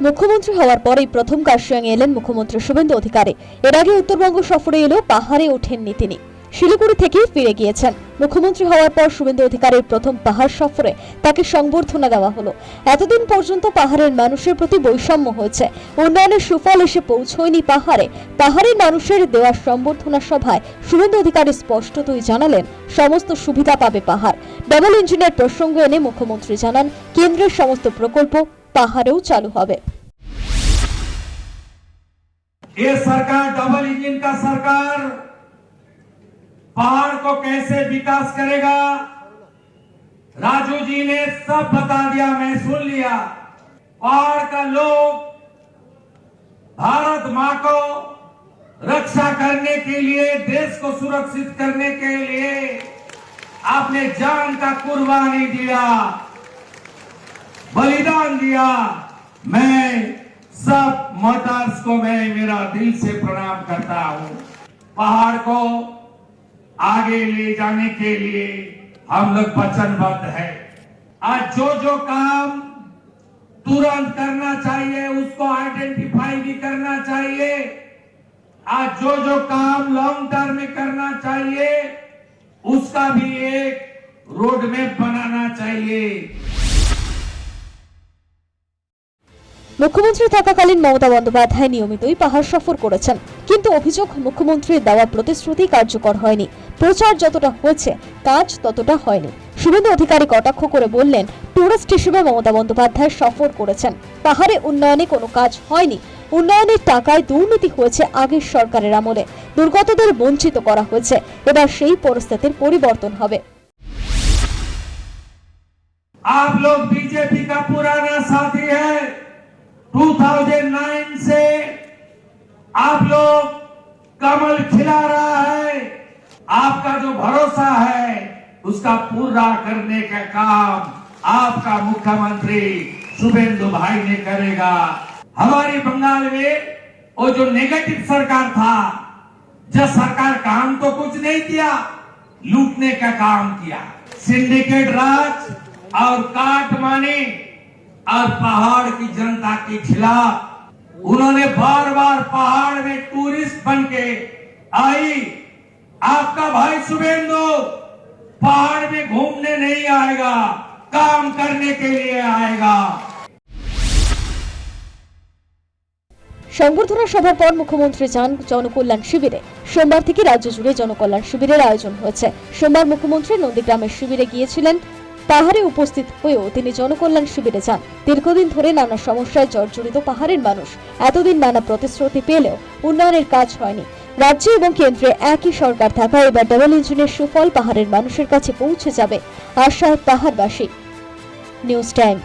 মুখ্যমন্ত্রী হওয়ার পরেই প্রথম কার্শিয়াং এলেন মুখ্যমন্ত্রী শুভেন্দু অধিকারী। এর আগে উত্তরবঙ্গ সফরে এলেও পাহাড়ে ওঠেননি তিনি, শিলিগুড়ি থেকে ফিরে গিয়েছেন। মুখ্যমন্ত্রী হওয়ার পর শুভেন্দু অধিকারীর প্রথম পাহাড় সফরে তাকে সংবর্ধনা দেওয়া হলো। এতদিন পর্যন্ত পাহাড়ের মানুষের প্রতি বৈষম্য হয়েছে, উন্নয়নের সুফল এসে পৌঁছয়নি পাহাড়ে। পাহাড়ের মানুষের দেওয়া সংবর্ধনা সভায় শুভেন্দু অধিকারী স্পষ্টতই জানালেন সমস্ত সুবিধা পাবে পাহাড়। ডাবল ইঞ্জিনের প্রসঙ্গ এনে মুখ্যমন্ত্রী জানান কেন্দ্রের সমস্ত প্রকল্প পাহাড়েও চালু হবে। ये सरकार डबल इंजन का सरकार पहाड़ को कैसे विकास करेगा, राजू जी ने सब बता दिया, मैं सुन लिया। पहाड़ का लोग भारत मां को रक्षा करने के लिए, देश को सुरक्षित करने के लिए आपने जान का कुर्बानी दिया, बलिदान दिया। मैं सब मर्डर्स को मैं मेरा दिल से प्रणाम करता हूं। पहाड़ को आगे ले जाने के लिए हम लोग वचनबद्ध हैं। आज जो काम तुरंत करना चाहिए उसको आइडेंटिफाई भी करना चाहिए। आज जो काम लॉन्ग टर्म में करना चाहिए उसका भी एक रोड मैप बनाना चाहिए। মুখ্যমন্ত্রী থাকাকালীন মমতা বন্দ্যোপাধ্যায় নিয়মিতই পাহাড় সফর করেছেন, কিন্তু অভিযোগ মুখ্যমন্ত্রীর দেওয়া প্রতিশ্রুতি কার্যকর হয়নি। প্রচার যতটা হয়েছে কাজ ততটা হয়নি। শুভেন্দু অধিকারী কটাক্ষ করে বললেন, টুরিস্ট হিসেবে মমতা বন্দ্যোপাধ্যায় সফর করেছেন, পাহাড়ে উন্নয়নে কোনো কাজ হয়নি। উন্নয়নের টাকায় দুর্নীতি হয়েছে আগের সরকারের আমলে, দুর্গতদের বঞ্চিত করা হয়েছে। এবার সেই পরিস্থিতির পরিবর্তন হবে। आप लोग बीजेपी का पुराना साथी है। 2009 से आप लोग कमल खिला रहा है। आपका जो भरोसा है उसका पूरा करने का काम आपका मुख्यमंत्री शुभेंदु भाई ने करेगा। हमारी बंगाल में वो जो नेगेटिव सरकार था, जब सरकार काम तो कुछ नहीं किया, लूटने का काम किया। सिंडिकेट राज और काटमानी और पहाड़ की जनता के खिलाफ उन्होंने बार बार पहाड़ में टूरिस्ट बन के आई। आपका भाई शुभेंदु पहाड़ में घूमने नहीं आएगा, काम करने के लिए आएगा। সংবর্ধনা সভার পর মুখ্যমন্ত্রী যান জনকল্যাণ শিবিরে। সোমবার থেকে রাজ্য জুড়ে জনকল্যাণ শিবিরের আয়োজন হয়েছে। সোমবার মুখ্যমন্ত্রী নন্দীগ্রামের শিবিরে গিয়েছিলেন। পাহাড়ে উপস্থিত হয়েও তিনি জনকল্যাণ শিবিরে যান। দীর্ঘদিন ধরে নানা সমস্যায় জর্জরিত পাহাড়ের মানুষ, এতদিন নানা প্রতিশ্রুতি পেলেও উন্নয়নের কাজ হয়নি। রাজ্য এবং কেন্দ্রে একই সরকার থাকায় এবার ডাবল ইঞ্জিনের সুফল পাহাড়ের মানুষের কাছে পৌঁছে যাবে, আশা পাহাড়বাসী। News time.